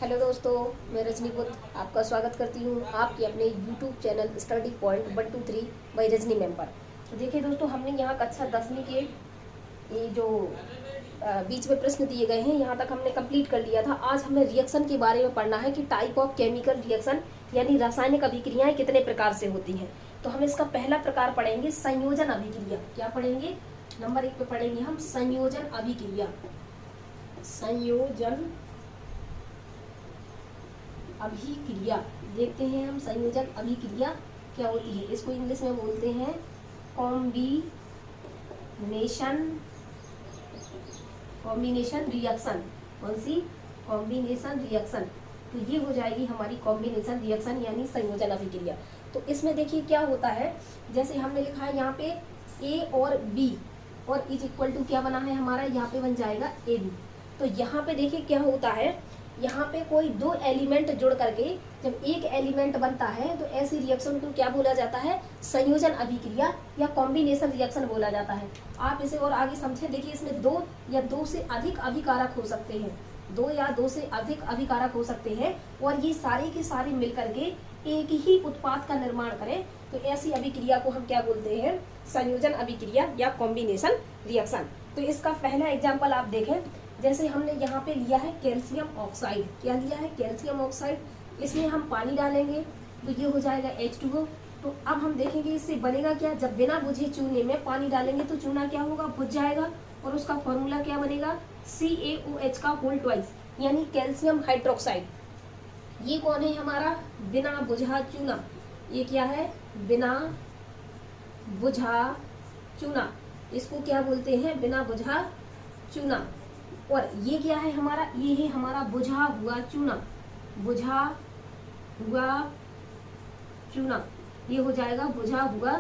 Hello दोस्तों, मैं रजनी बुद्ध आपका स्वागत करती हूँ आपके अपने YouTube channel study point 123 by Rajni member. तो देखिए दोस्तों, हमने यहाँ कक्षा 10वीं के ये जो बीच में प्रश्न दिए गए हैं यहाँ तक हमने कंप्लीट कर लिया था। आज हमें रिएक्शन के बारे में पढ़ना है कि टाइप ऑफ केमिकल रिएक्शन यानी रासायनिक अभिक्रियाएं कितने प्रकार से होती हैं। तो हम इसका पहला प्रकार पढ़ेंगे संयोजन अभिक्रिया। क्या पढ़ेंगे? नंबर 1 पे पढ़ेंगे हम संयोजन अभिक्रिया। संयोजन अभिक्रिया देखते हैं हम। संयोजन अभिक्रिया क्या होती है? इसको इंग्लिश में बोलते हैं कॉम्बिनेशन रिएक्शन। कौन सी? Combination reaction. तो ये हो जाएगी हमारी कॉम्बिनेशन रिएक्शन यानी संयोजन अभिक्रिया। तो इसमें देखिए क्या होता है, जैसे हमने लिखा है यहाँ पे ए और बी और इज इक्वल टू क्या बना है हमारा, यहाँ पे बन जाएगा ए बी। तो यहाँ पे देखिए क्या होता है, यहाँ पे कोई दो एलिमेंट जुड़ करके जब एक एलिमेंट बनता है तो ऐसी रिएक्शन को क्या बोला जाता है? संयोजन अभिक्रिया या कॉम्बिनेशन रिएक्शन बोला जाता है। आप इसे और आगे समझें। देखिए इसमें दो या दो से अधिक अभिकारक हो सकते हैं, दो या दो से अधिक अभिकारक हो सकते हैं और ये सारे के सारे मिलकर के एक ही उत्पाद का निर्माण करें तो ऐसी अभिक्रिया को हम क्या बोलते हैं? संयोजन अभिक्रिया या कॉम्बिनेशन रिएक्शन। तो इसका पहला एग्जाम्पल आप देखें, जैसे हमने यहाँ पे लिया है कैल्शियम ऑक्साइड। क्या लिया है? Calcium oxide. इसमें हम पानी डालेंगे तो ये हो जाएगा H2O। तो अब हम देखेंगे इससे बनेगा क्या। जब बिना बुझे चूने में पानी डालेंगे तो चूना क्या होगा? बुझ जाएगा और उसका फॉर्मूला क्या बनेगा? CaOH का होल ट्वाइस यानी कैल्शियम हाइड्रोक्साइड। ये कौन है हमारा? बिना बुझा चूना। ये क्या है? बिना बुझा चूना। इसको क्या बोलते हैं? बिना बुझा चूना। और ये क्या है हमारा? ये है हमारा बुझा हुआ चूना। बुझा हुआ चूना, ये हो जाएगा बुझा हुआ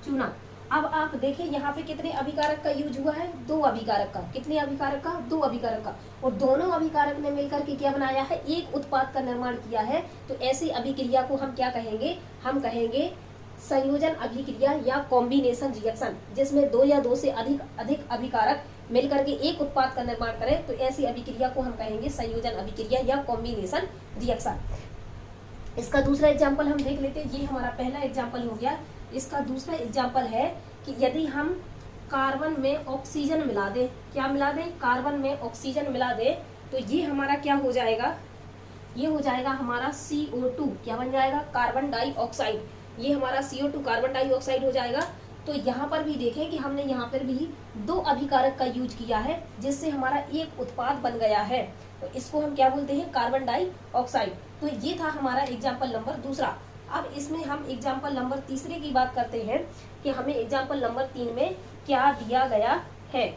चूना। अब आप देखें यहाँ पे कितने अभिकारक का यूज हुआ है? दो अभिकारक का। कितने अभिकारक का? दो अभिकारक का। और दोनों अभिकारक ने मिलकर के क्या बनाया है? एक उत्पाद का निर्माण किया है। तो ऐसी अभिक्रिया को हम क्या कहेंगे? हम कहेंगे संयोजन अभिक्रिया या कॉम्बिनेशन रिएक्शन, जिसमें दो या दो से अधिक अभिकारक मिलकर के एक उत्पाद का निर्माण करें तो ऐसी अभिक्रिया को हम कहेंगे संयोजन अभिक्रिया या कॉम्बिनेशन रिएक्शन। इसका दूसरा एग्जाम्पल हम देख लेते हैं। ये हमारा पहला एग्जाम्पल हो गया। इसका दूसरा एग्जाम्पल है कि यदि हम कार्बन में ऑक्सीजन मिला दें। क्या मिला दें? कार्बन में ऑक्सीजन मिला दें तो ये हमारा क्या हो जाएगा? ये हो जाएगा हमारा CO2। क्या बन जाएगा? Carbon dioxide. ये हमारा CO2 कार्बन डाइऑक्साइड हो जाएगा। तो यहाँ पर भी देखें कि हमने यहाँ पर भी दो अभिकारक का यूज किया है जिससे हमारा एक उत्पाद बन गया है। तो इसको हम क्या बोलते हैं? Carbon dioxide. तो ये था हमारा एग्जाम्पल नंबर दूसरा। अब इसमें हम एग्जाम्पल नंबर तीसरे की बात करते हैं कि हमें एग्जाम्पल नंबर 3 में क्या दिया गया है।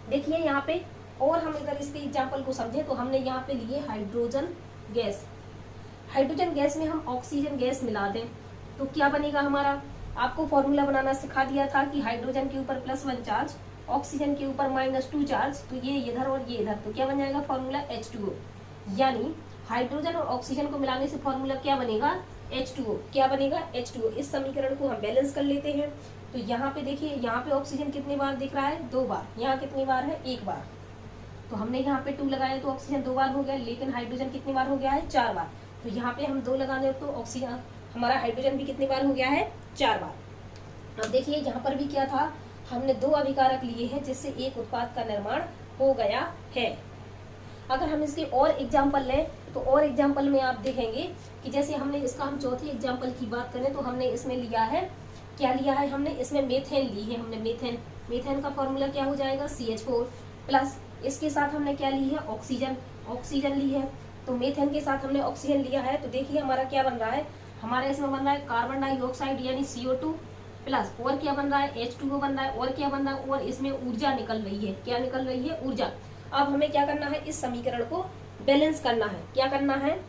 देखिए यहाँ पे, और हम अगर इसके एग्जाम्पल को समझें तो हमने यहाँ पे लिए हाइड्रोजन गैस। हाइड्रोजन गैस में हम ऑक्सीजन गैस मिला दें तो क्या बनेगा हमारा? आपको फॉर्मूला बनाना सिखा दिया था कि हाइड्रोजन के ऊपर +1 चार्ज, ऑक्सीजन के ऊपर -2 चार्ज, तो ये इधर और ये इधर, तो क्या बन जाएगा फॉर्मूला? H2O। यानी हाइड्रोजन और ऑक्सीजन को मिलाने से फॉर्मूला क्या बनेगा? H2O। क्या बनेगा? H2O। इस समीकरण को हम बैलेंस कर लेते हैं। तो यहाँ पे देखिए, यहाँ पे ऑक्सीजन कितनी बार दिख रहा है? 2 बार। यहाँ कितनी बार है? 1 बार। तो हमने यहाँ पे 2 लगाया तो ऑक्सीजन 2 बार हो गया, लेकिन हाइड्रोजन कितनी बार हो गया है? 4 बार। तो यहाँ पे हम 2 लगा दें तो ऑक्सीजन हमारा हाइड्रोजन भी कितनी बार हो गया है? 4 बार। अब देखिए यहाँ पर भी क्या था, हमने दो अभिकारक लिए हैं जिससे एक उत्पाद का निर्माण हो गया है। अगर हम इसके और एग्जाम्पल लें तो और एग्जाम्पल में आप देखेंगे कि जैसे हमने इसका हम चौथे एग्जाम्पल की बात करें तो हमने इसमें लिया है, क्या लिया है हमने? इसमें मेथेन ली है हमने। मेथेन का फॉर्मूला क्या हो जाएगा? CH4 प्लस इसके साथ हमने क्या ली है? ऑक्सीजन ली है। तो मेथेन के साथ हमने ऑक्सीजन लिया है तो देखिए हमारा क्या बन रहा है? हमारे इसमें बन रहा है कार्बन डाइऑक्साइड यानी CO2 प्लस और क्या बन रहा है? H2O बन रहा है। और क्या बन रहा है? और इसमें ऊर्जा निकल रही है। क्या निकल रही है? ऊर्जा। अब हमें क्या करना है? इस समीकरण को बैलेंस करना है। क्या करना है?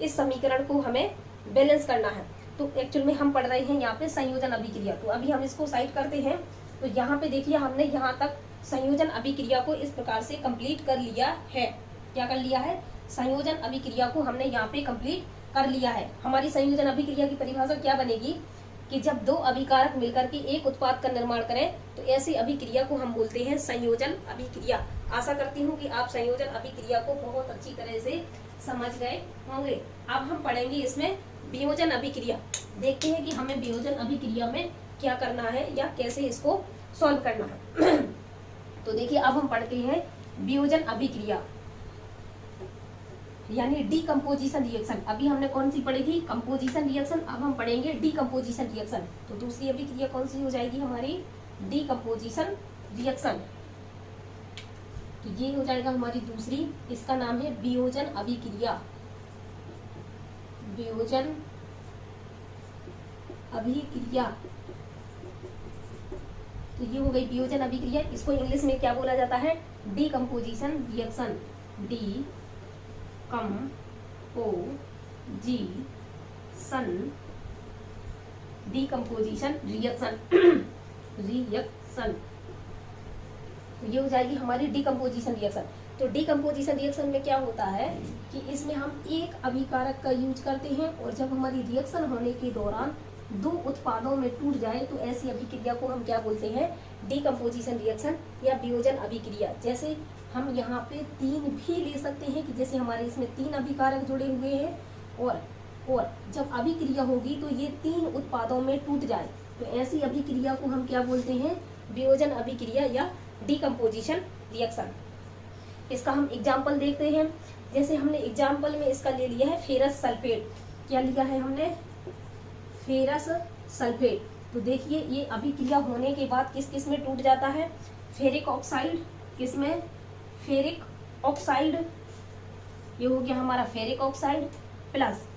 इस समीकरण को हमें बैलेंस करना है। तो एक्चुअल में हम पढ़ रहे हैं यहाँ पे संयोजन अभिक्रिया। तो अभी हम इसको साइड करते हैं। तो यहाँ पे देखिए हमने यहाँ तक संयोजन अभिक्रिया को इस प्रकार से कंप्लीट कर लिया है। क्या कर लिया है? संयोजन अभिक्रिया को हमने यहाँ पे कंप्लीट कर लिया है। हमारी संयोजन अभिक्रिया की परिभाषा क्या बनेगी कि जब दो अभिकारक मिलकर के एक उत्पाद का निर्माण करें तो ऐसी अभिक्रिया को हम बोलते हैं संयोजन अभिक्रिया। आशा करती हूँ कि आप संयोजन अभिक्रिया को बहुत अच्छी तरह से समझ गए होंगे। अब हम पढ़ेंगे इसमें वियोजन अभिक्रिया। देखते हैं कि हमें वियोजन अभिक्रिया में क्या करना है या कैसे इसको सॉल्व करना है। तो देखिए अब हम पढ़ते हैं वियोजन अभिक्रिया यानी डीकम्पोजिशन रिएक्शन। अभी हमने कौन सी पढ़ी थी? Composition reaction. अब हम पढ़ेंगे डीकम्पोजिशन रिएक्शन। तो दूसरी अभिक्रिया कौन सी हो जाएगी हमारी? Decomposition reaction. तो ये हो जाएगा हमारी दूसरी। इसका नाम है वियोजन अभिक्रिया। वियोजन अभिक्रिया। तो ये हो गई वियोजन अभिक्रिया। इसको इंग्लिश में क्या बोला जाता है? Decomposition reaction. D decomposition reaction. Reaction. तो ये हो जाएगी हमारी डीकम्पोजिशन रिएक्शन। तो डीकम्पोजिशन रिएक्शन में क्या होता है कि इसमें हम एक अभिकारक का यूज करते हैं और जब हमारी रिएक्शन होने के दौरान दो उत्पादों में टूट जाए तो ऐसी अभिक्रिया को हम क्या बोलते हैं? डीकम्पोजिशन रिएक्शन या वियोजन अभिक्रिया। जैसे हम यहाँ पे 3 भी ले सकते हैं कि जैसे हमारे इसमें 3 अभिकारक जुड़े हुए हैं और जब अभिक्रिया होगी तो ये 3 उत्पादों में टूट जाए तो ऐसी अभिक्रिया को हम क्या बोलते हैं? वियोजन अभिक्रिया या डीकम्पोजिशन रिएक्शन। इसका हम एग्जाम्पल देखते हैं। जैसे हमने एग्जाम्पल में इसका ले लिया है फेरस सल्फेट। क्या लिया है हमने? Ferrous sulphate. तो देखिए ये अभिक्रिया होने के बाद किस किस में टूट जाता है? Ferric oxide. किसमें? Ferric oxide. ये हो गया हमारा ferric oxide plus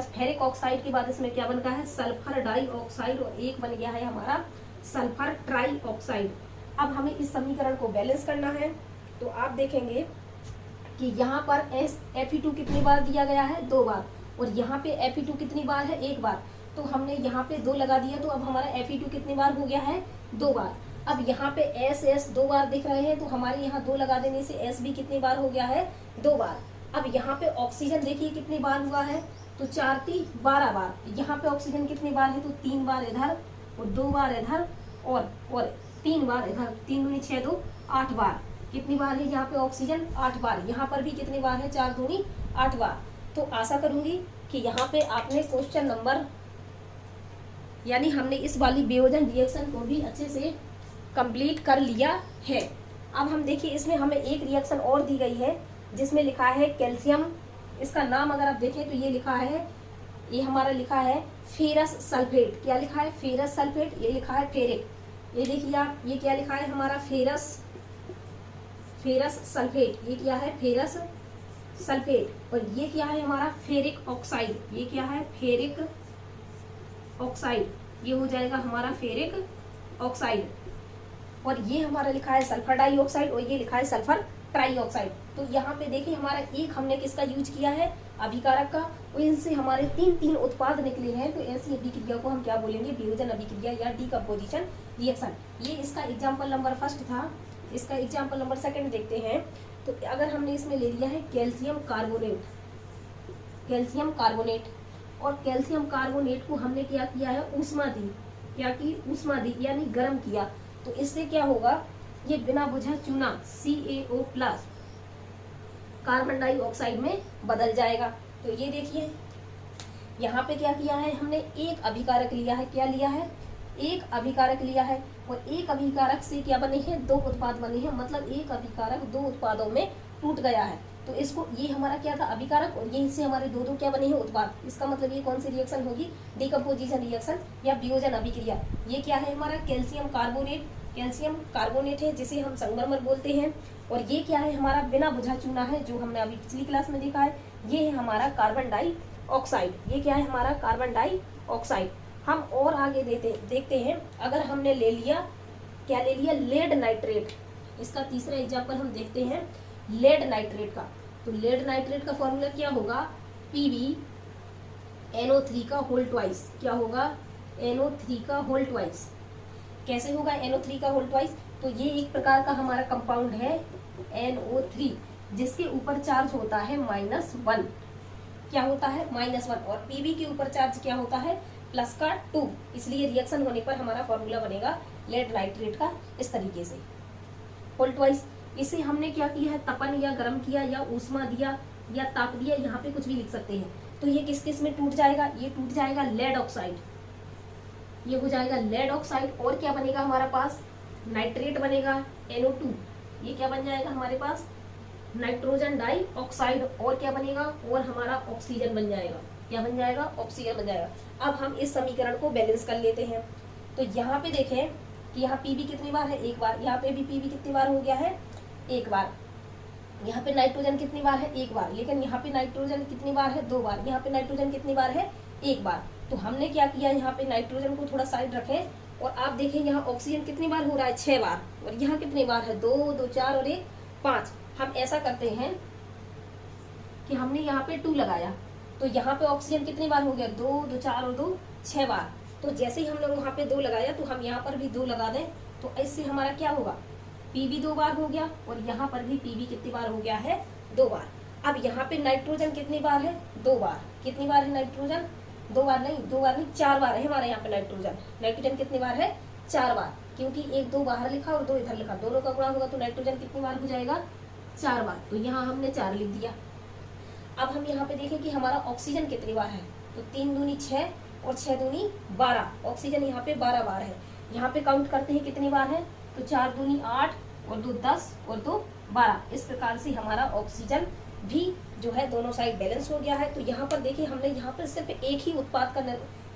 ferric oxide के बाद इसमें क्या बन गया है? सल्फर डाइऑक्साइड और एक बन गया है हमारा सल्फर ट्राई ऑक्साइड। अब हमें इस समीकरण को बैलेंस करना है। तो आप देखेंगे कि यहाँ पर Fe2 कितनी बार दिया गया है? 2 बार। और यहाँ पे Fe2 कितनी बार है? 1 बार। तो हमने यहाँ पे 2 लगा दिया तो अब हमारा Fe2 कितनी बार हो गया है? 2 बार। अब यहाँ पे S 2 बार दिख रहे हैं तो हमारे यहाँ 2 लगा देने से S भी कितनी बार हो गया है? 2 बार। अब यहाँ पे ऑक्सीजन देखिए कितनी बार हुआ है? तो 4 3 12 बार। यहाँ पे ऑक्सीजन कितनी बार है? तो 3 बार इधर और 2 बार इधर और 3 बार इधर। 3 दूनी 6 2 8 बार। कितनी बार है यहाँ पे ऑक्सीजन? 8 बार। यहाँ पर भी कितनी बार है? 4 दूनी 8 बार। तो आशा करूंगी कि यहाँ पे आपने क्वेश्चन नंबर यानी हमने इस वाली वियोजन रिएक्शन को भी अच्छे से कंप्लीट कर लिया है। अब हम देखिए इसमें हमें एक रिएक्शन और दी गई है जिसमें लिखा है कैल्शियम। इसका नाम अगर आप देखें तो ये लिखा है, ये हमारा लिखा है फेरस सल्फेट। क्या लिखा है? Ferrous sulphate. ये लिखा है फेरिक। ये देखिए आप, ये क्या लिखा है हमारा? Ferrous sulphate. ये क्या है? Ferrous sulphate. और ये क्या है हमारा? Ferric oxide. ये क्या है? Ferric oxide. ये हो जाएगा हमारा फेरिक ऑक्साइड। और ये हमारा लिखा है सल्फर डाइऑक्साइड और ये लिखा है सल्फर ट्राइऑक्साइड। तो यहाँ पे देखिए हमारा एक हमने किसका यूज किया है? अभिकारक का। और इनसे हमारे 3 उत्पाद निकले हैं। तो ऐसी अभिक्रिया को हम क्या बोलेंगे? वियोजन अभिक्रिया या डीकम्पोजिशन रिएक्शन। ये इसका एग्जाम्पल नंबर 1 था। इसका एग्जाम्पल नंबर 2 देखते हैं। तो अगर हमने इसमें ले लिया है कैल्शियम कार्बोनेट और कैल्शियम कार्बोनेट को हमने क्या किया है? ऊष्मा दी। क्या की? ऊष्मा दी यानी गर्म किया। तो इससे क्या होगा? ये बिना बुझा चूना CaO प्लस कार्बन डाइऑक्साइड में बदल जाएगा। तो ये देखिए यहाँ पे क्या किया है हमने? एक अभिकारक लिया है। क्या लिया है? एक अभिकारक लिया है। और एक अभिकारक से क्या बने हैं? 2 उत्पाद बने हैं। मतलब एक अभिकारक 2 उत्पादों में टूट गया है। तो इसको, ये हमारा क्या था? अभिकारक। और ये इससे हमारे 2 क्या बने हैं? उत्पाद। इसका मतलब ये कौन सी रिएक्शन होगी? डीकम्पोजिशन रिएक्शन या वियोजन अभिक्रिया। ये क्या है हमारा? कैल्शियम कार्बोनेट है जिसे हम संगमरमर बोलते हैं। और ये क्या है हमारा? बिना बुझा चूना है जो हमने अभी पिछली क्लास में देखा है। ये है हमारा कार्बन डाइऑक्साइड। ये क्या है हमारा? Carbon dioxide. हम और आगे देखते हैं। अगर हमने ले लिया, क्या ले लिया? Lead nitrate. इसका तीसरा एग्जाम्पल हम देखते हैं लेड नाइट्रेट का। तो लेड नाइट्रेट का फॉर्मूला क्या होगा? PbNO3 का होल ट्वाइस। क्या होगा? NO3 का होल ट्वाइस। कैसे होगा NO3 का होल ट्वाइस? तो ये एक प्रकार का हमारा कंपाउंड है NO3 जिसके ऊपर चार्ज होता है -1। क्या होता है? -1। और Pb के ऊपर चार्ज क्या होता है? प्लस का 2। इसलिए रिएक्शन होने पर हमारा फॉर्मूला बनेगा लेड नाइट्रेट का इस तरीके से, होल ट्वाइस। इसे हमने क्या किया है, तपन या गर्म किया या ऊष्मा दिया या ताप दिया, यहाँ पे कुछ भी लिख सकते हैं। तो ये किस किस में टूट जाएगा, ये टूट जाएगा लेड ऑक्साइड, ये हो जाएगा लेड ऑक्साइड। और क्या बनेगा हमारा पास, नाइट्रेट बनेगा NO2, ये क्या बन जाएगा हमारे पास, नाइट्रोजन डाई ऑक्साइड। और क्या बनेगा, और हमारा ऑक्सीजन बन जाएगा, क्या बन जाएगा, ऑक्सीजन बन जाएगा। अब हम इस समीकरण को बैलेंस कर लेते हैं। तो यहाँ पे देखें कि यहाँ पीबी कितनी बार है, एक बार, यहाँ पे भी पीबी कितनी बार हो गया है, एक बार। यहाँ पे नाइट्रोजन कितनी बार है, एक बार। लेकिन यहाँ पे नाइट्रोजन कितनी बार है, दो बार। यहाँ पे नाइट्रोजन कितनी बार है, एक बार। तो हमने क्या किया, यहाँ पे नाइट्रोजन को थोड़ा साइड रखें और आप देखें यहाँ ऑक्सीजन कितनी बार हो रहा है, 6 बार। और यहाँ कितनी बार है, 2, 2, 4 और 1, 5। हम ऐसा करते हैं कि हमने यहाँ पे 2 लगाया, तो यहाँ पे ऑक्सीजन कितनी बार हो गया, 2, 2, 4 और 2, 6 बार। तो जैसे ही हमने वहाँ पे 2 लगाया तो हम यहाँ पर भी 2 लगा दें, तो इससे हमारा क्या होगा, पीबी 2 बार हो गया और यहाँ पर भी पीबी कितनी बार हो गया है, 2 बार। अब यहाँ पे नाइट्रोजन कितनी बार है, 2 बार। कितनी बार है नाइट्रोजन, 2 बार नहीं, 2 बार नहीं, 4 बार है हमारे यहाँ पे नाइट्रोजन कितनी बार है, 4 बार। क्योंकि 1, 2 बाहर लिखा और 2 इधर लिखा, दोनों का गुणा होगा तो नाइट्रोजन कितनी बार हो जाएगा, 4 बार। तो यहाँ हमने 4 लिख दिया। अब हम यहाँ पे देखें कि हमारा ऑक्सीजन कितनी बार है, तो 3 दूनी 6 और 6 दूनी 12। ऑक्सीजन यहाँ पे 12 बार है। यहाँ पे काउंट करते हैं कितनी बार है, तो 4 दूनी 8 और 2 10 और 2 12। इस प्रकार से हमारा ऑक्सीजन भी जो है दोनों साइड बैलेंस हो गया है। तो यहाँ पर देखिए हमने यहाँ पर सिर्फ एक ही उत्पाद का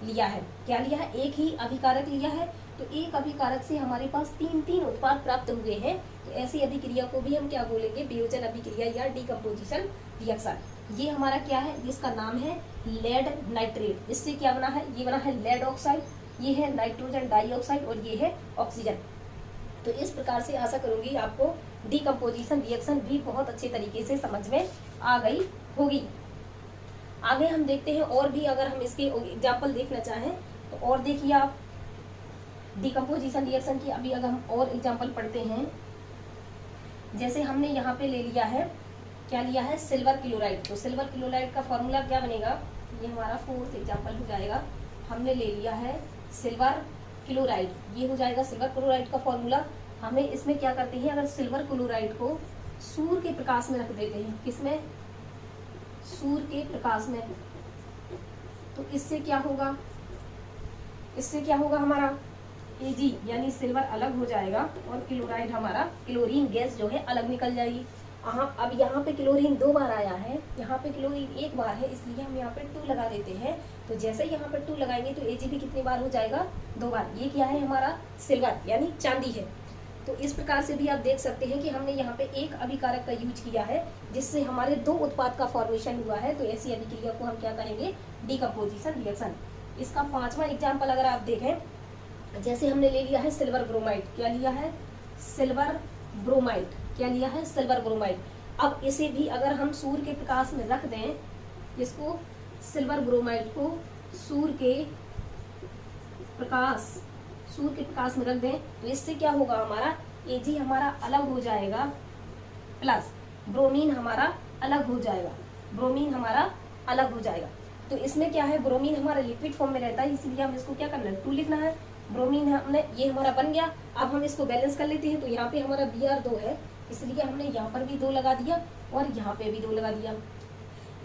लिया है, क्या लिया है, एक ही अभिकारक लिया है। तो एक अभिकारक से हमारे पास 3 उत्पाद प्राप्त हुए हैं। तो ऐसी अभिक्रिया को भी हम क्या बोलेंगे, वियोजन अभिक्रिया या डिकम्पोजिशन रिएक्शन। ये हमारा क्या है, इसका नाम है लेड नाइट्रेट। इससे क्या बना है, ये बना है लेड ऑक्साइड, ये है नाइट्रोजन डाइऑक्साइड और ये है ऑक्सीजन। तो इस प्रकार से आशा करूंगी आपको डिकम्पोजिशन रिएक्शन भी बहुत अच्छे तरीके से समझ में आ गई होगी। आगे हम देखते हैं और भी, अगर हम इसके एग्जाम्पल देखना चाहें तो और देखिए आप डिकम्पोजिशन रिएक्शन की। अभी अगर हम और एग्जाम्पल पढ़ते हैं, जैसे हमने यहाँ पे ले लिया है, क्या लिया है, सिल्वर क्लोराइड। तो सिल्वर क्लोराइड का फॉर्मूला क्या बनेगा, ये हमारा 4th एग्जाम्पल हो जाएगा। हमने ले लिया है सिल्वर क्लोराइड, ये हो जाएगा सिल्वर क्लोराइड का फॉर्मूला। हमें इसमें क्या करते हैं, अगर सिल्वर क्लोराइड को सूर्य के प्रकाश में रख देते हैं, किसमें, सूर्य के प्रकाश में, तो इससे क्या होगा, इससे क्या होगा हमारा Ag यानी सिल्वर अलग हो जाएगा और क्लोराइड हमारा क्लोरीन गैस जो है अलग निकल जाएगी। अब यहाँ पे क्लोरीन 2 बार आया है, यहाँ पे क्लोरीन 1 बार है, इसलिए हम यहाँ पे 2 लगा देते हैं। तो जैसे ही यहाँ पर 2 लगाएंगे तो Ag भी कितनी बार हो जाएगा, 2 बार। ये क्या है हमारा सिल्वर यानी चांदी है। तो इस प्रकार से भी आप देख सकते हैं कि हमने यहाँ पे एक अभिकारक का यूज किया है जिससे हमारे 2 उत्पाद का फॉर्मेशन हुआ है। तो ऐसी अभिक्रिया को हम क्या कहेंगे, डिकम्पोजिशन रिएक्शन। इसका 5वां एग्जाम्पल अगर आप देखें, जैसे हमने ले लिया है सिल्वर ब्रोमाइड, क्या लिया है, सिल्वर ब्रोमाइड, क्या लिया है, सिल्वर ब्रोमाइड। अब इसे भी अगर हम सूर्य के प्रकाश में रख दें, इसको सिल्वर ब्रोमाइड को सूर्य के प्रकाश में रख दें, तो इससे क्या होगा, हमारा Ag हमारा अलग हो जाएगा प्लस ब्रोमीन हमारा अलग हो जाएगा, ब्रोमीन हमारा अलग हो जाएगा। तो इसमें क्या है, ब्रोमीन हमारा लिक्विड फॉर्म में रहता है, इसलिए हम इसको क्या करना है, 2 लिखना है। ब्रोमीन हमने, ये हमारा बन गया। अब हम इसको बैलेंस कर लेते हैं। तो यहाँ पे हमारा Br 2 है, इसलिए हमने यहाँ पर भी 2 लगा दिया और यहाँ पे भी 2 लगा दिया।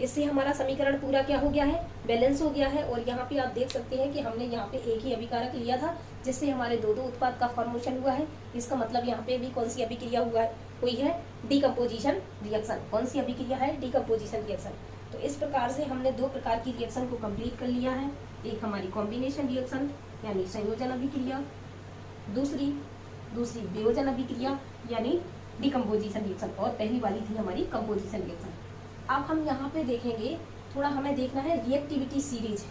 इससे हमारा समीकरण पूरा क्या हो गया है, बैलेंस हो गया है। और यहाँ पे आप देख सकते हैं कि हमने यहाँ पे एक ही अभिकारक लिया था जिससे हमारे 2 उत्पाद का फॉर्मेशन हुआ है। इसका मतलब यहाँ पे भी कौन सी अभिक्रिया हुई है, डिकम्पोजिशन रिएक्शन। कौन सी अभिक्रिया है, डिकम्पोजिशन रिएक्शन। तो इस प्रकार से हमने 2 प्रकार की रिएक्शन को कंप्लीट कर लिया है। एक हमारी कॉम्बिनेशन रिएक्शन यानी संयोजन अभिक्रिया, दूसरी वियोजन अभिक्रिया यानी डिकम्पोजिशन रिएक्शन, और पहली वाली थी हमारी कंपोजिशन रिएक्शन। अब हम यहाँ पे देखेंगे, थोड़ा हमें देखना है रिएक्टिविटी सीरीज,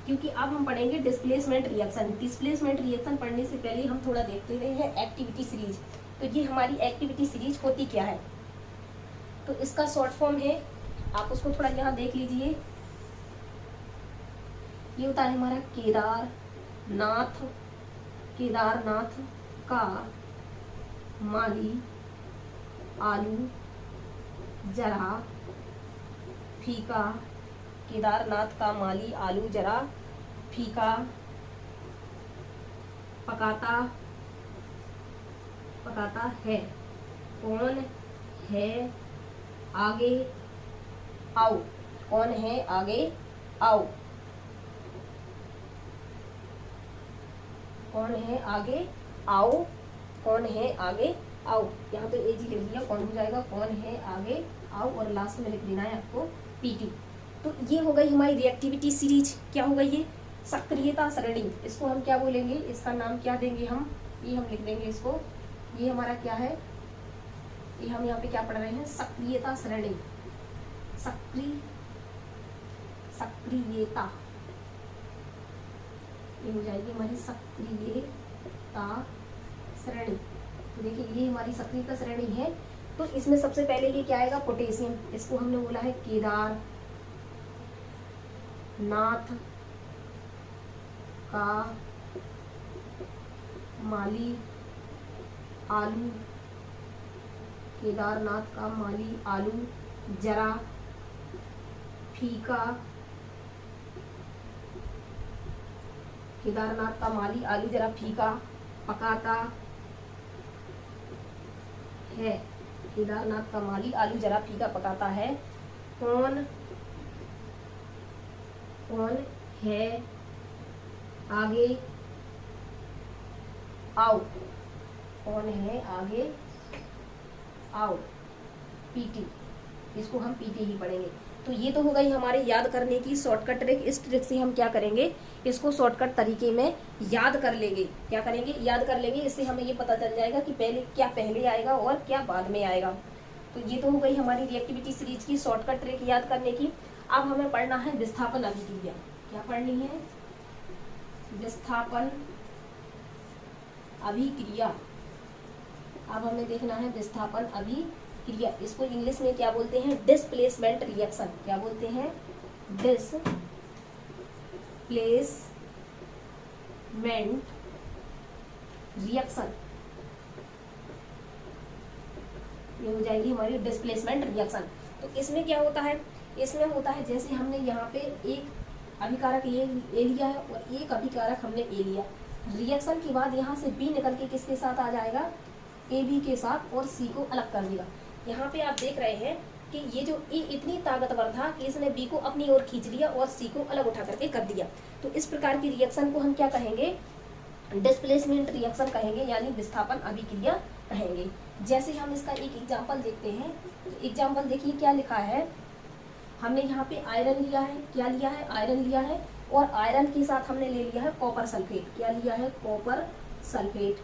क्योंकि अब हम पढ़ेंगे डिस्प्लेसमेंट रिएक्शन। डिस्प्लेसमेंट रिएक्शन पढ़ने से पहले हम थोड़ा देखते रहे हैं एक्टिविटी सीरीज। तो ये हमारी एक्टिविटी सीरीज होती क्या है, तो इसका शॉर्ट फॉर्म है, आप उसको थोड़ा यहाँ देख लीजिए। ये होता है हमारा केदारनाथ का माली आलू जरा फीका, केदारनाथ का माली आलू जरा फीका पकाता है। कौन है आगे आओ, कौन है आगे आओ, कौन है आगे आओ, कौन है आगे आओ। यहाँ पे एजी लिख दिया, कौन हो जाएगा कौन है आगे आओ, और लास्ट में लिख देना है आपको पीटी। तो ये हो गई हमारी रिएक्टिविटी सीरीज। क्या हो गई ये? सक्रियता सरणी। इसको हम क्या बोलेंगे, इसका नाम क्या देंगे हम, ये हम लिख देंगे इसको। ये हमारा क्या है, ये हम यहाँ पे क्या पढ़ रहे हैं, सक्रियता सरणी। सक्रियता, ये हो जाएगी हमारी सक्रियता सरणी। तो देखिए ये हमारी सक्रियता श्रेणी है। तो इसमें सबसे पहले ये क्या आएगा, पोटेशियम। इसको हमने बोला है केदार नाथ का माली आलू, केदारनाथ का माली आलू जरा फीका, केदारनाथ का माली आलू जरा फीका पकाता है, केदारनाथ का माली आलू जरा फीका पकाता है। कौन है आगे आओ, कौन है आगे आओ, पीटी। इसको हम पीटी ही पढ़ेंगे। तो ये तो हो गई हमारे याद करने की शॉर्टकट ट्रिक। इस ट्रिक से हम क्या करेंगे, इसको शॉर्टकट तरीके में याद कर लेंगे। क्या करेंगे, याद कर लेंगे। इससे हमें ये पता चल जाएगा कि क्या पहले आएगा और क्या बाद में आएगा। तो ये तो हो गई हमारी रिएक्टिविटी सीरीज की शॉर्टकट ट्रिक याद करने की। अब हमें पढ़ना है विस्थापन अभिक्रिया। क्या पढ़नी है, विस्थापन अभिक्रिया। अब हमें देखना है विस्थापन अभिक्रिया। इसको इंग्लिश में क्या बोलते हैं, डिस्प्लेसमेंट रिएक्शन। क्या बोलते हैं, डिस्प्लेसमेंट रिएक्शन। ये हो जाएगी हमारी डिस्प्लेसमेंट रिएक्शन। तो इसमें क्या होता है, इसमें होता है जैसे हमने यहाँ पे एक अभिकारक ए लिया है और एक अभिकारक हमने ए लिया। रिएक्शन के बाद यहाँ से बी निकल के किसके साथ आ जाएगा, ए बी के साथ, और सी को अलग कर देगा। यहाँ पे आप देख रहे हैं कि ये जो ए इतनी ताकतवर था कि इसने बी को अपनी ओर खींच लिया और सी को अलग उठा करके कर दिया। तो इस प्रकार की रिएक्शन को हम क्या कहेंगे, डिस्प्लेसमेंट रिएक्शन कहेंगे, यानी विस्थापन अभिक्रिया कहेंगे। जैसे हम इसका एक एग्जाम्पल देखते हैं। तो एग्जाम्पल देखिए क्या लिखा है, हमने यहाँ पे आयरन लिया है। क्या लिया है, आयरन लिया है, और आयरन के साथ हमने ले लिया है कॉपर सल्फेट। क्या लिया है, कॉपर सल्फेट।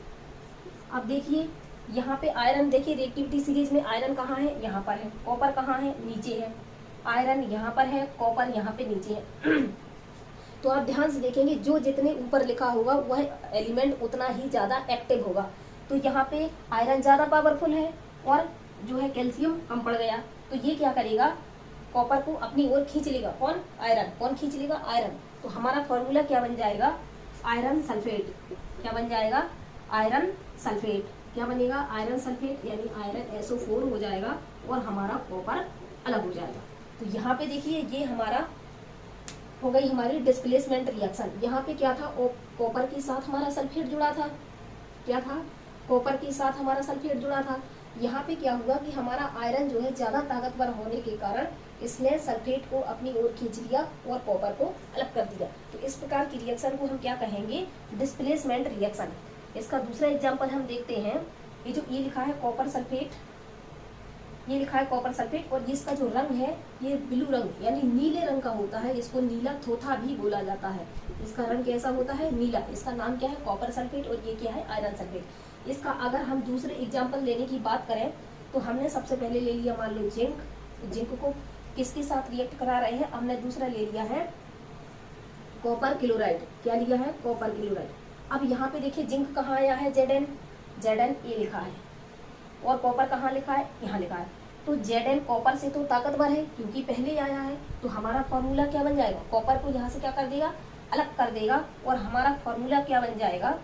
अब देखिए यहाँ पे आयरन, देखिए रिएक्टिविटी सीरीज में आयरन कहाँ है, यहाँ पर है। कॉपर कहाँ है, नीचे है। आयरन यहाँ पर है, कॉपर यहाँ पे नीचे है। तो आप ध्यान से देखेंगे, जो जितने ऊपर लिखा होगा वह एलिमेंट उतना ही ज़्यादा एक्टिव होगा। तो यहाँ पे आयरन ज़्यादा पावरफुल है और जो है कैल्शियम कम पड़ गया। तो ये क्या करेगा, कॉपर को अपनी ओर खींच लेगा। कौन, आयरन। कौन खींच लेगा, आयरन। तो हमारा फॉर्मूला क्या बन जाएगा, आयरन सल्फेट। क्या बन जाएगा, आयरन सल्फेट। क्या बनेगा, आयरन सल्फेट, यानी आयरन SO4 हो जाएगा और हमारा कॉपर अलग हो जाएगा। तो यहाँ पे देखिए ये हमारा हो गई हमारी डिस्प्लेसमेंट रिएक्शन। यहाँ पे क्या था, कॉपर के साथ हमारा सल्फेट जुड़ा था। क्या था, कॉपर के साथ हमारा सल्फेट जुड़ा था। यहाँ पे क्या हुआ कि हमारा आयरन जो है ज़्यादा ताकतवर होने के कारण इसने सल्फेट को अपनी ओर खींच लिया और कॉपर को अलग कर दिया। तो इस प्रकार की रिएक्शन को हम क्या कहेंगे, डिस्प्लेसमेंट रिएक्शन। इसका दूसरा एग्जाम्पल हम देखते हैं। ये जो ये लिखा है कॉपर सल्फेट, ये लिखा है कॉपर सल्फेट, और इसका जो रंग है ये ब्लू रंग यानी नीले रंग का होता है। इसको नीला थोथा भी बोला जाता है। इसका रंग कैसा होता है, नीला। इसका नाम क्या है, कॉपर सल्फेट, और ये क्या है, आयरन सल्फेट। इसका अगर हम दूसरे एग्जाम्पल लेने की बात करें तो हमने सबसे पहले ले लिया मान लो जिंक। जिंक को किसके साथ रिएक्ट करा रहे हैं, हमने दूसरा ले लिया है कॉपर क्लोराइड। क्या लिया है, कॉपर क्लोराइड। अब यहाँ पे देखिए जिंक कहाँ आया है, Zn, ये लिखा है, और कॉपर कहाँ लिखा है, यहाँ लिखा है। तो Zn कॉपर से तो ताकतवर है क्योंकि पहले आया है। तो हमारा फॉर्मूला क्या बन जाएगा, कॉपर को यहाँ से क्या कर देगा, अलग कर देगा, और हमारा फॉर्मूला क्या बन जाएगा,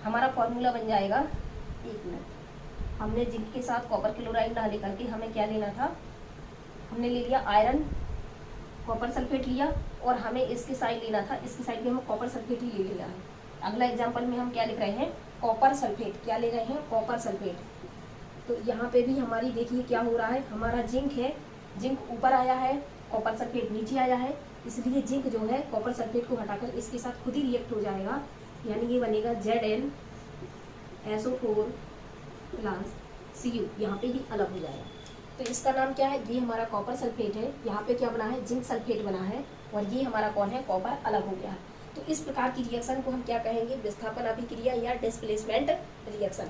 हमारा फॉर्मूला बन जाएगा, एक मिनट, हमने जिंक के साथ कॉपर क्लोराइड ना लेकर के हमें क्या लेना था, हमने ले लिया आयरन कॉपर सल्फेट लिया, और हमें इसके साइड लेना था, इसकी साइड में हम कॉपर सल्फेट ही ले लिया है। अगला एग्जाम्पल में हम क्या लिख रहे हैं, कॉपर सल्फेट। क्या ले रहे हैं, कॉपर सल्फेट। तो यहाँ पे भी हमारी देखिए क्या हो रहा है, हमारा जिंक है, जिंक ऊपर आया है, कॉपर सल्फेट नीचे आया है, इसलिए जिंक जो है कॉपर सल्फेट को हटाकर इसके साथ खुद ही रिएक्ट हो जाएगा, यानी ये बनेगा ZnSO4 प्लस Cu, यहाँ पे ही अलग हो जाएगा। तो इसका नाम क्या है, ये हमारा कॉपर सल्फेट है, यहाँ पे क्या बना है, जिंक सल्फेट बना है, और ये हमारा कौन है, कॉपर अलग हो गया है। तो इस प्रकार की रिएक्शन को हम क्या कहेंगे, विस्थापन अभिक्रिया या डिस्प्लेसमेंट रिएक्शन।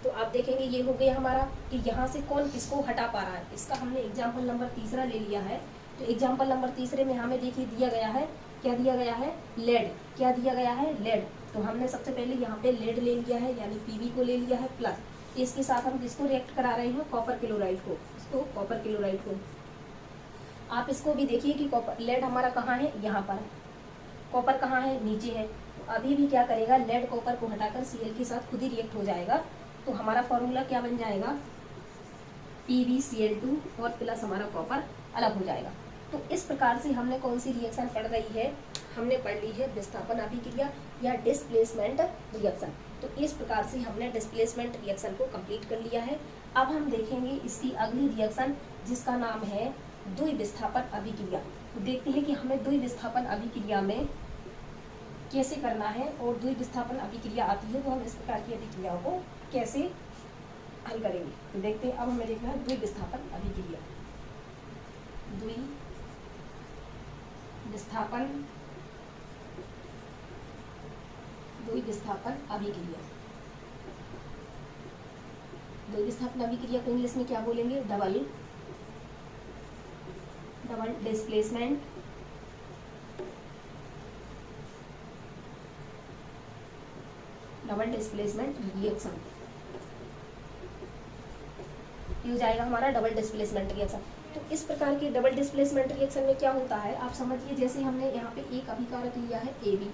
तो आप देखेंगे ये हो गया हमारा कि यहाँ से कौन किसको हटा पा रहा है। इसका हमने एग्जाम्पल नंबर तीसरा ले लिया है। तो एग्जाम्पल नंबर तीसरे में हमें देखिए दिया गया है, क्या दिया गया है, लेड। क्या दिया गया है, लेड। तो हमने सबसे पहले यहाँ पे लेड ले लिया है, यानी Pb को ले लिया है प्लस, इसके साथ हम किसको रिएक्ट करा रहे हैं, कॉपर क्लोराइड को, इसको कॉपर क्लोराइड को। आप इसको भी देखिए कि कॉपर, लेड हमारा कहाँ है, यहाँ पर, कॉपर कहाँ है, नीचे है। तो अभी भी क्या करेगा, लेड कॉपर को हटाकर Cl के साथ खुद ही रिएक्ट हो जाएगा। तो हमारा फॉर्मूला क्या बन जाएगा, PbCl2 और प्लस हमारा कॉपर अलग हो जाएगा। तो इस प्रकार से हमने कौन सी रिएक्शन पढ़ रही है, हमने पढ़ ली है विस्थापन अभिक्रिया या डिस्प्लेसमेंट रिएक्शन। तो इस प्रकार से हमने डिस्प्लेसमेंट रिएक्शन को कंप्लीट कर लिया है। अब हम देखेंगे इसकी अगली रिएक्शन, जिसका नाम है द्विविस्थापन अभिक्रिया। तो देखते हैं कि हमें द्विविस्थापन अभिक्रिया में कैसे करना है, और द्विविस्थापन अभिक्रिया आती है तो हम इस प्रकार की अभिक्रियाओं को कैसे हल करेंगे। तो देखते हैं, अब हमें देखना है द्विविस्थापन अभिक्रिया। द्विविस्थापन अभिक्रिया। द्विविस्थापन अभिक्रिया को इंग्लिश में क्या बोलेंगे, डबल डिस्प्लेसमेंट रिएक्शन। ये हो जाएगा हमारा डबल डिस्प्लेसमेंट रिएक्शन। तो इस प्रकार के डबल डिस्प्लेसमेंट रिएक्शन में क्या होता है, आप समझिए, जैसे हमने यहाँ पे एक अभिकारक लिया है AB,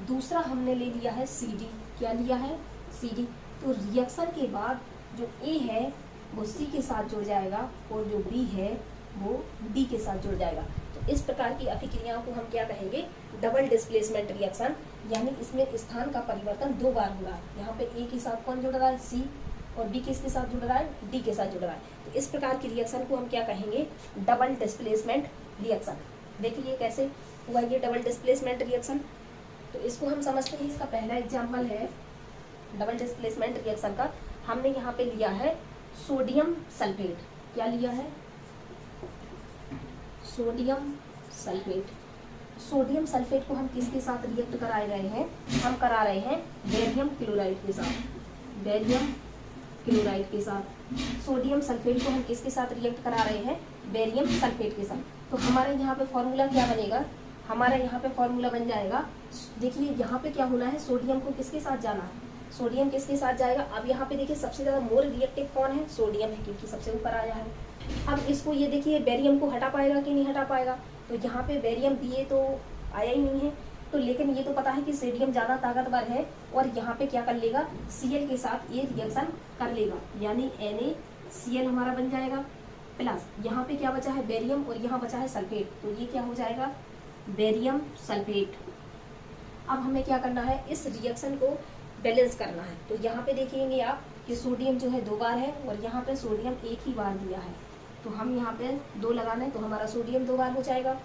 दूसरा हमने ले लिया है CD। क्या लिया है, CD। तो रिएक्शन के बाद जो A है वो C के साथ जुड़ जाएगा, और जो B है वो D के साथ जुड़ जाएगा। तो इस प्रकार की अभिक्रियाओं को हम क्या कहेंगे, डबल डिस्प्लेसमेंट रिएक्शन, यानी इसमें स्थान का परिवर्तन दो बार हो रहा है। यहाँ पे A के साथ कौन जुड़ रहा है, C, और B किसके साथ जुड़ रहा है, D के साथ जुड़ रहा है। तो इस प्रकार की रिएक्शन को हम क्या कहेंगे, डबल डिस्प्लेसमेंट रिएक्शन। देखिए कैसे हुआ ये डबल डिस्प्लेसमेंट रिएक्शन। तो इसको हम समझते हैं, इसका पहला एग्जाम्पल है डबल डिस्प्लेसमेंट रिएक्शन का। हमने यहाँ पे लिया है सोडियम सल्फेट। क्या लिया है, सोडियम सल्फेट। सोडियम सल्फेट को हम किसके साथ रिएक्ट करा रहे हैं, हम करा रहे हैं बेरियम क्लोराइड के साथ, बेरियम क्लोराइड के साथ। सोडियम सल्फेट को हम किसके साथ रिएक्ट करा रहे हैं, बेरियम सल्फेट के साथ। तो हमारे यहाँ पे फॉर्मूला क्या बनेगा, हमारा यहाँ पे फॉर्मूला बन जाएगा, देखिए यहाँ पे क्या होना है, सोडियम को किसके साथ जाना है, सोडियम किसके साथ जाएगा। अब यहाँ पे देखिए सबसे ज़्यादा मोर रिएक्टिव कौन है, सोडियम है, क्योंकि सबसे ऊपर आया है। अब इसको ये देखिए बेरियम को हटा पाएगा कि नहीं हटा पाएगा। तो यहाँ पे बेरियम Ba तो आया ही नहीं है, तो लेकिन ये तो पता है कि सोडियम ज़्यादा ताकतवर है, और यहाँ पे क्या कर लेगा, Cl के साथ ये रिएक्शन कर लेगा, यानी NaCl हमारा बन जाएगा, प्लस यहाँ पे क्या बचा है, बेरियम, और यहाँ बचा है सल्फेट। तो ये क्या हो जाएगा, बेरियम सल्फेट। अब हमें क्या करना है, इस रिएक्शन को बैलेंस करना है। तो यहाँ पे देखेंगे आप कि सोडियम जो है 2 बार है, और यहाँ पे सोडियम 1 ही बार दिया है। तो हम यहाँ पे 2 लगाना है, तो हमारा सोडियम 2 बार हो जाएगा।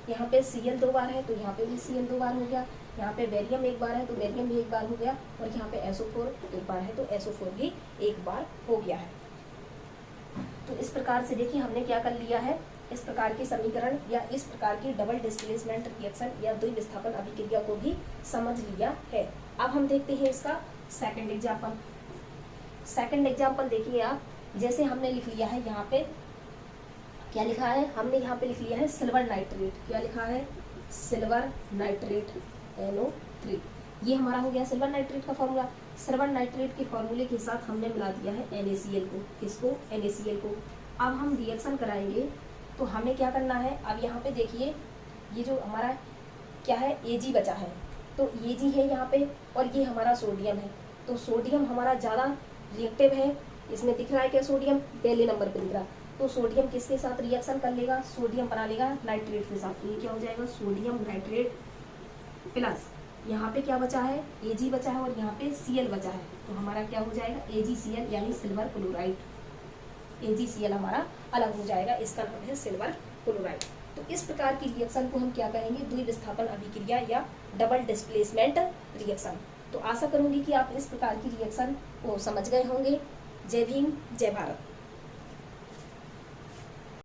यहाँ पे Cl 2 बार है, तो यहाँ पे भी Cl 2 बार हो गया। यहाँ पे बेरियम 1 बार है, तो बेरियम भी 1 बार हो गया। और यहाँ पे SO4 1 बार है, तो SO4 भी 1 बार हो गया है। तो इस प्रकार से देखिए हमने क्या कर लिया है, इस प्रकार के समीकरण या इस प्रकार की डबल डिस्प्लेसमेंट रिएक्शन या द्विविस्थापन अभिक्रिया को भी समझ लिया है। अब हम देखते हैं इसका सेकंड एग्जाम्पल। सेकंड एग्जाम्पल देखिए आप, जैसे हमने लिख लिया है यहाँ पे, क्या लिखा है, हमने यहाँ पे लिख लिया है सिल्वर नाइट्रेट। क्या लिखा है, सिल्वर नाइट्रेट NO3। ये हमारा हो गया सिल्वर नाइट्रेट का फॉर्मूला। सिल्वर नाइट्रेट के फॉर्मूले के साथ हमने मिला दिया है NaCl को। किसको, NaCl को। अब हम रिएक्शन कराएंगे, तो हमें क्या करना है, अब यहाँ पे देखिए ये जो हमारा क्या है, Ag बचा है, तो Ag है यहाँ पे, और ये हमारा सोडियम है। तो सोडियम हमारा ज़्यादा रिएक्टिव है, इसमें दिख रहा है क्या, सोडियम पहले नंबर पे दिख रहा है। तो सोडियम किसके साथ रिएक्शन कर लेगा, सोडियम बना लेगा नाइट्रेट के साथ। ये क्या हो जाएगा, सोडियम नाइट्रेट प्लस यहाँ पे क्या बचा है, Ag बचा है, और यहाँ पे Cl बचा है। तो हमारा क्या हो जाएगा, AgCl यानी सिल्वर क्लोराइड। AgCl हमारा अलग हो जाएगा, इसका नाम है सिल्वर क्लोराइड। तो इस प्रकार की रिएक्शन को हम क्या कहेंगे, द्विविस्थापन अभिक्रिया या डबल डिस्प्लेसमेंट रिएक्शन। तो आशा करूंगी कि आप इस प्रकार की रिएक्शन को समझ गए होंगे। जय भीम, जय भारत।